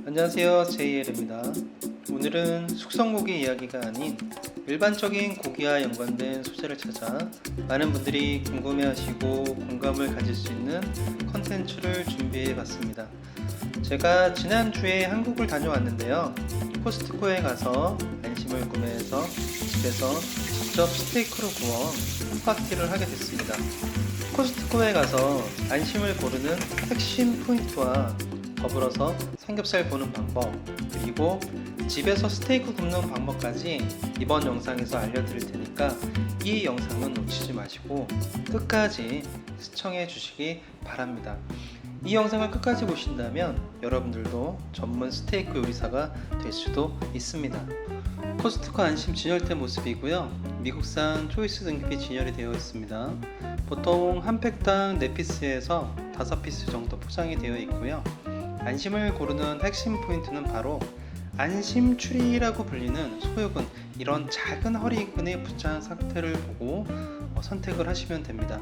안녕하세요, JL입니다. 오늘은 숙성고기 이야기가 아닌 일반적인 고기와 연관된 소재를 찾아 많은 분들이 궁금해하시고 공감을 가질 수 있는 컨텐츠를 준비해 봤습니다. 제가 지난주에 한국을 다녀왔는데요. 코스트코에 가서 안심을 구매해서 집에서 직접 스테이크로 구워 홈파티를 하게 됐습니다. 코스트코에 가서 안심을 고르는 핵심 포인트와 더불어서 삼겹살 보는 방법, 그리고 집에서 스테이크 굽는 방법까지 이번 영상에서 알려드릴 테니까 이 영상은 놓치지 마시고 끝까지 시청해 주시기 바랍니다. 이 영상을 끝까지 보신다면 여러분들도 전문 스테이크 요리사가 될 수도 있습니다. 코스트코 안심 진열대 모습이고요. 미국산 초이스 등급이 진열이 되어 있습니다. 보통 한 팩당 4피스에서 5피스 정도 포장이 되어 있고요. 안심을 고르는 핵심 포인트는 바로 안심 추리라고 불리는 소요근, 이런 작은 허리근의 부착 상태를 보고 선택을 하시면 됩니다.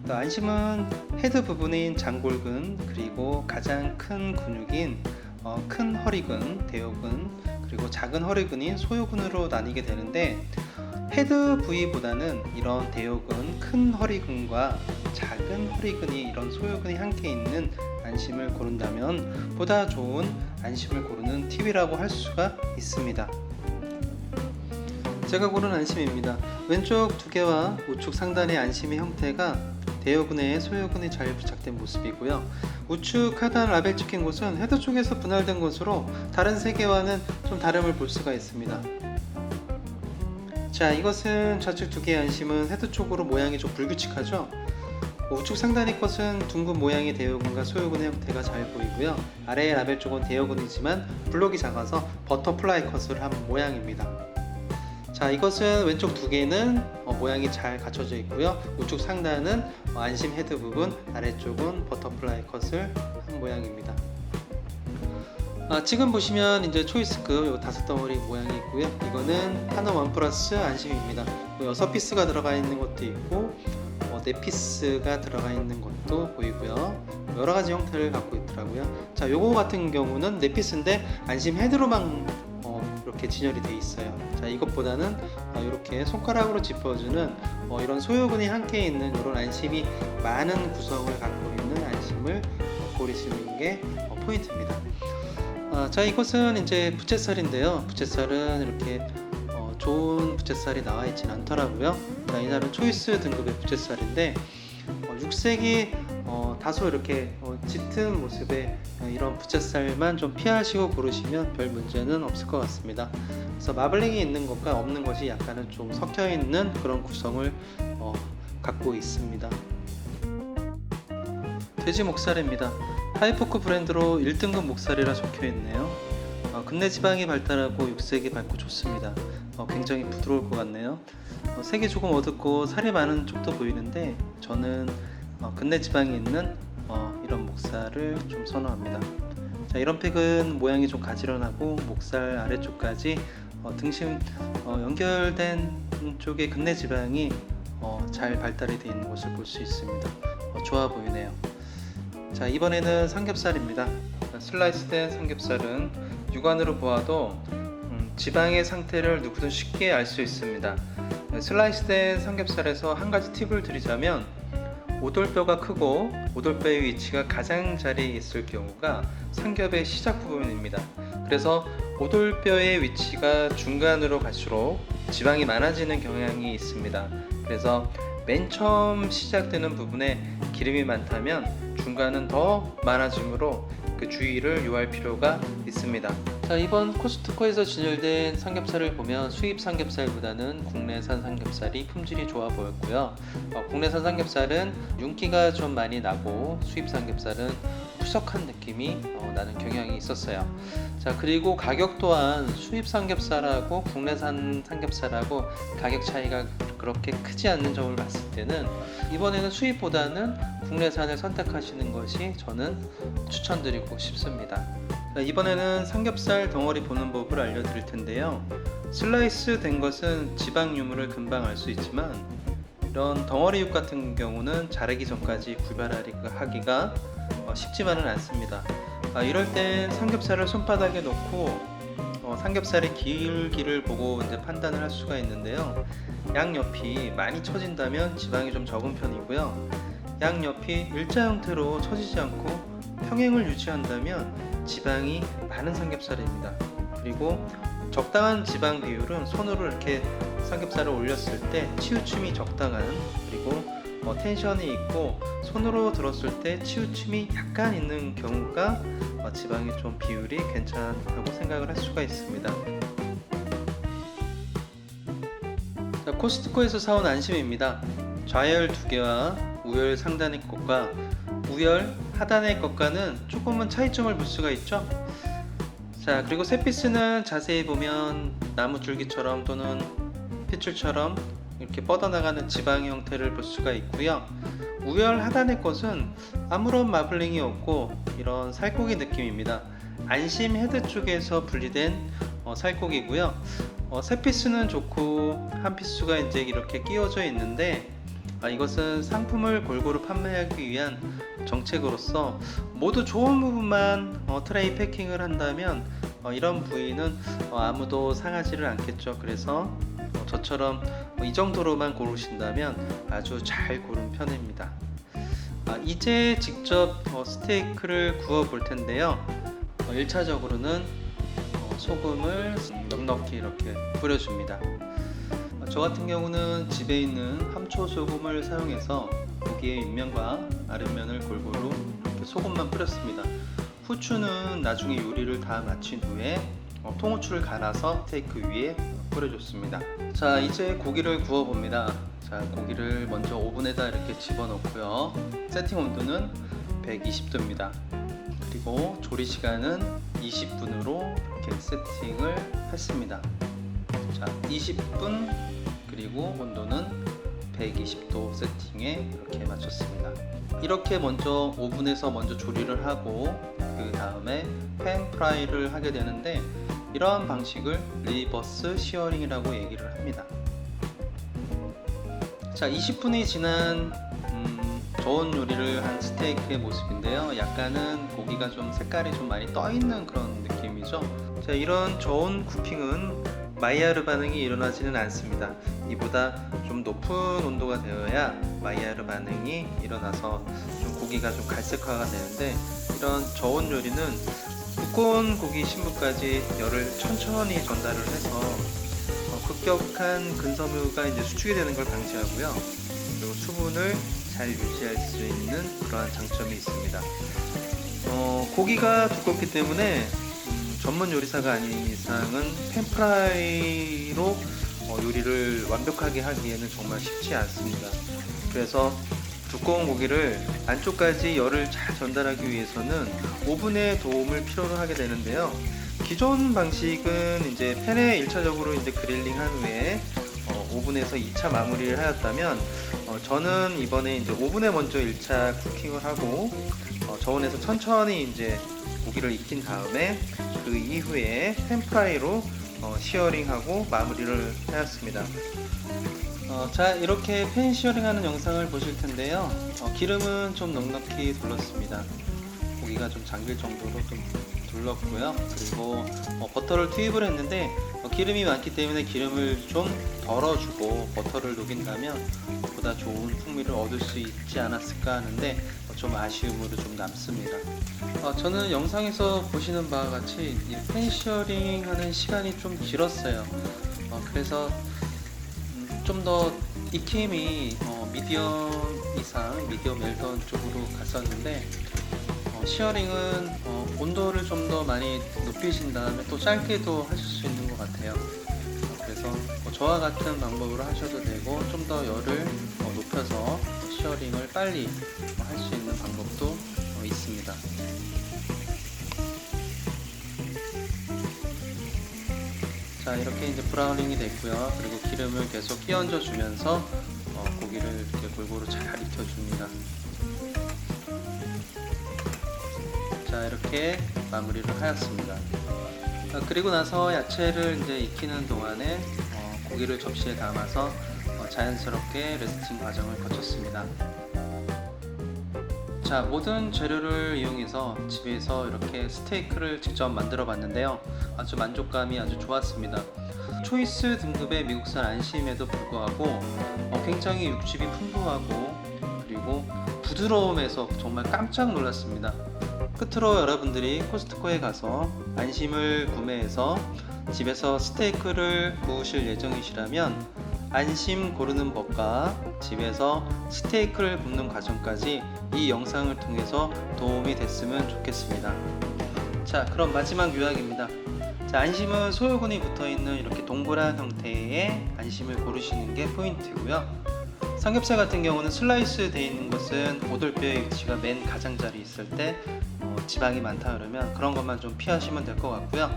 안심은 헤드 부분인 장골근, 그리고 가장 큰 근육인 큰 허리근, 대요근, 그리고 작은 허리근인 소요근으로 나뉘게 되는데, 헤드 부위보다는 이런 대요근, 큰 허리근과 작은 허리근이 이런 소요근이 함께 있는 안심을 고른다면 보다 좋은 안심을 고르는 팁이라고 할 수가 있습니다. 제가 고른 안심입니다. 왼쪽 두 개와 우측 상단의 안심의 형태가 대요근에 소요근이 잘 부착된 모습이고요. 우측 하단 라벨 찍힌 곳은 헤드 쪽에서 분할된 것으로 다른 세 개와는 좀 다름을 볼 수가 있습니다. 자, 이것은 좌측 두 개의 안심은 헤드 쪽으로 모양이 좀 불규칙하죠? 우측 상단의 것은 둥근 모양의 대요근과 소요근의 형태가 잘 보이고요. 아래의 라벨 쪽은 대요근이지만 블록이 작아서 버터플라이 컷을 한 모양입니다. 자, 이것은 왼쪽 두 개는 모양이 잘 갖춰져 있고요. 우측 상단은 안심 헤드 부분, 아래쪽은 버터플라이 컷을 한 모양입니다. 지금 보시면 이제 초이스급 5덩어리 모양이 있고요. 이거는 하나 원 플러스 안심입니다. 6피스가 들어가 있는 것도 있고 4피스가 들어가 있는 것도 보이고요. 여러가지 형태를 갖고 있더라고요. 자, 요거 같은 경우는 4피스인데 안심 헤드로만 이렇게 진열이 되어 있어요. 자, 이것보다는 이렇게 손가락으로 짚어주는 이런 소요근이 함께 있는 이런 안심이 많은 구성을 갖고 있는 안심을 고르시는 게 포인트입니다. 자, 이것은 이제 부채살인데요. 부채살은 이렇게 좋은 부채살이 나와 있진 않더라고요. 이날은 초이스 등급의 부채살인데 육색이 다소 이렇게 짙은 모습의 이런 부채살만 좀 피하시고 고르시면 별 문제는 없을 것 같습니다. 그래서 마블링이 있는 것과 없는 것이 약간은 좀 섞여 있는 그런 구성을 갖고 있습니다. 돼지 목살입니다. 하이포크 브랜드로 1등급 목살이라 적혀 있네요. 근내 지방이 발달하고 육색이 밝고 좋습니다. 굉장히 부드러울 것 같네요. 색이 조금 어둡고 살이 많은 쪽도 보이는데 저는 근내 지방이 있는 이런 목살을 좀 선호합니다. 자, 이런 팩은 모양이 좀 가지런하고 목살 아래쪽까지 등심 연결된 쪽에 근내 지방이 잘 발달이 되어 있는 것을 볼 수 있습니다. 좋아 보이네요. 자, 이번에는 삼겹살입니다. 슬라이스된 삼겹살은 육안으로 보아도 지방의 상태를 누구든 쉽게 알 수 있습니다. 슬라이스된 삼겹살에서 한 가지 팁을 드리자면, 오돌뼈가 크고 오돌뼈의 위치가 가장 자리에 있을 경우가 삼겹의 시작 부분입니다. 그래서 오돌뼈의 위치가 중간으로 갈수록 지방이 많아지는 경향이 있습니다. 그래서 맨 처음 시작되는 부분에 기름이 많다면 중간은 더 많아지므로 그 주의를 요할 필요가 있습니다. 자, 이번 코스트코에서 진열된 삼겹살을 보면 수입 삼겹살보다는 국내산 삼겹살이 품질이 좋아 보였고요. 국내산 삼겹살은 윤기가 좀 많이 나고 수입 삼겹살은 푸석한 느낌이 나는 경향이 있었어요. 자, 그리고 가격 또한 수입 삼겹살하고 국내산 삼겹살하고 가격 차이가 그렇게 크지 않는 점을 봤을 때는 이번에는 수입보다는 국내산을 선택하시는 것이 저는 추천드리고 싶습니다. 자, 이번에는 삼겹살 덩어리 보는 법을 알려드릴 텐데요. 슬라이스 된 것은 지방 유무를 금방 알 수 있지만 이런 덩어리육 같은 경우는 자르기 전까지 구별하기가 쉽지만은 않습니다. 이럴 땐 삼겹살을 손바닥에 놓고 삼겹살의 길기를 보고 이제 판단을 할 수가 있는데요. 양옆이 많이 처진다면 지방이 좀 적은 편이고요. 양옆이 일자 형태로 처지지 않고 평행을 유지한다면 지방이 많은 삼겹살입니다. 그리고 적당한 지방 비율은 손으로 이렇게 삼겹살을 올렸을 때 치우침이 적당한, 그리고 텐션이 있고 손으로 들었을 때 치우침이 약간 있는 경우가 지방이 좀 비율이 괜찮다고 생각을 할 수가 있습니다. 자, 코스트코에서 사온 안심입니다. 좌열 두 개와 우열 상단의 것과 우열 하단의 것과는 조금은 차이점을 볼 수가 있죠. 자, 그리고 새 피스는 자세히 보면 나무 줄기처럼 또는 핏줄처럼 이렇게 뻗어나가는 지방 형태를 볼 수가 있고요. 우열 하단의 것은 아무런 마블링이 없고 이런 살코기 느낌입니다. 안심 헤드 쪽에서 분리된 살코기고요. 새 피스는 좋고 한 피스가 이제 이렇게 끼워져 있는데 이것은 상품을 골고루 판매하기 위한 정책으로서 모두 좋은 부분만 트레이 패킹을 한다면 이런 부위는 아무도 상하지를 않겠죠. 그래서 저처럼 이 정도로만 고르신다면 아주 잘 고른 편입니다. 이제 직접 스테이크를 구워 볼 텐데요. 1차적으로는 소금을 넉넉히 이렇게 뿌려줍니다. 저 같은 경우는 집에 있는 함초 소금을 사용해서 고기의 윗면과 아랫면을 골고루 이렇게 소금만 뿌렸습니다. 후추는 나중에 요리를 다 마친 후에 통후추를 갈아서 스테이크 위에 뿌려줬습니다. 자, 이제 고기를 구워 봅니다. 자, 고기를 먼저 오븐에다 이렇게 집어넣고요. 세팅 온도는 120도입니다. 그리고 조리 시간은 20분으로 이렇게 세팅을 했습니다. 자, 20분, 그리고 온도는 120도 세팅에 이렇게 맞췄습니다. 이렇게 먼저 오븐에서 먼저 조리를 하고 그 다음에 팬 프라이를 하게 되는데, 이러한 방식을 리버스 시어링이라고 얘기를 합니다. 자, 20분이 지난 저온 요리를 한 스테이크의 모습인데요. 약간은 고기가 좀 색깔이 좀 많이 떠 있는 그런 느낌이죠. 자, 이런 저온 쿠킹은 마이야르 반응이 일어나지는 않습니다. 이보다 좀 높은 온도가 되어야 마이야르 반응이 일어나서 좀 고기가 좀 갈색화가 되는데, 이런 저온 요리는 두꺼운 고기 신부까지 열을 천천히 전달을 해서 급격한 근섬유가 이제 수축이 되는 걸 방지하고요. 그리고 수분을 잘 유지할 수 있는 그러한 장점이 있습니다. 고기가 두껍기 때문에 전문 요리사가 아닌 이상은 팬프라이로 요리를 완벽하게 하기에는 정말 쉽지 않습니다. 그래서 두꺼운 고기를 안쪽까지 열을 잘 전달하기 위해서는 오븐의 도움을 필요로 하게 되는데요. 기존 방식은 이제 팬에 1차적으로 이제 그릴링 한 후에 오븐에서 2차 마무리를 하였다면, 저는 이번에 이제 오븐에 먼저 1차 쿠킹을 하고 저온에서 천천히 이제 고기를 익힌 다음에 그 이후에 팬프라이로 시어링하고 마무리를 하였습니다. 자, 이렇게 팬 시어링 하는 영상을 보실 텐데요. 기름은 좀 넉넉히 둘렀습니다. 고기가 좀 잠길 정도로 좀 둘렀고요. 그리고 버터를 투입을 했는데 기름이 많기 때문에 기름을 좀 덜어주고 버터를 녹인다면 보다 좋은 풍미를 얻을 수 있지 않았을까 하는데 좀 아쉬움으로 좀 남습니다. 저는 영상에서 보시는 바와 같이 팬 시어링 하는 시간이 좀 길었어요. 그래서 좀 더 익힘이 미디엄 이상, 미디엄 웰던 쪽으로 갔었는데, 시어링은 온도를 좀 더 많이 높이신 다음에 또 짧게도 하실 수 있는 것 같아요. 그래서 저와 같은 방법으로 하셔도 되고, 좀 더 열을 높여서 시어링을 빨리 할 수 있는 방법도 있습니다. 자, 이렇게 이제 브라우닝이 됐고요. 그리고 기름을 계속 끼얹어 주면서 고기를 이렇게 골고루 잘 익혀줍니다. 자, 이렇게 마무리를 하였습니다. 그리고 나서 야채를 이제 익히는 동안에 고기를 접시에 담아서 자연스럽게 레스팅 과정을 거쳤습니다. 자, 모든 재료를 이용해서 집에서 이렇게 스테이크를 직접 만들어 봤는데요. 아주 만족감이 아주 좋았습니다. 초이스 등급의 미국산 안심에도 불구하고 굉장히 육즙이 풍부하고 그리고 부드러움에서 정말 깜짝 놀랐습니다. 끝으로 여러분들이 코스트코에 가서 안심을 구매해서 집에서 스테이크를 구우실 예정이시라면 안심 고르는 법과 집에서 스테이크를 굽는 과정까지 이 영상을 통해서 도움이 됐으면 좋겠습니다. 자, 그럼 마지막 요약입니다. 자, 안심은 소요근이 붙어있는 이렇게 동그란 형태의 안심을 고르시는 게 포인트고요. 삼겹살 같은 경우는 슬라이스 되어 있는 것은 오돌뼈의 위치가 맨 가장자리 있을 때 지방이 많다 그러면 그런 것만 좀 피하시면 될 것 같고요.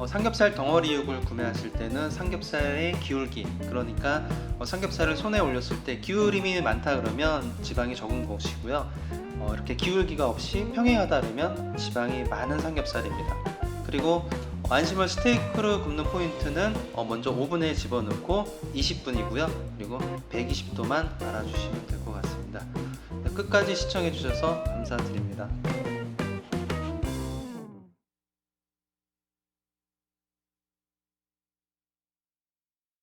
삼겹살 덩어리육을 구매하실 때는 삼겹살의 기울기, 그러니까 삼겹살을 손에 올렸을 때 기울임이 많다 그러면 지방이 적은 것이고요. 이렇게 기울기가 없이 평행하다 그러면 지방이 많은 삼겹살입니다. 그리고 안심을 스테이크로 굽는 포인트는 먼저 오븐에 집어넣고 20분이고요. 그리고 120도만 알아주시면 될 것 같습니다. 끝까지 시청해 주셔서 감사드립니다.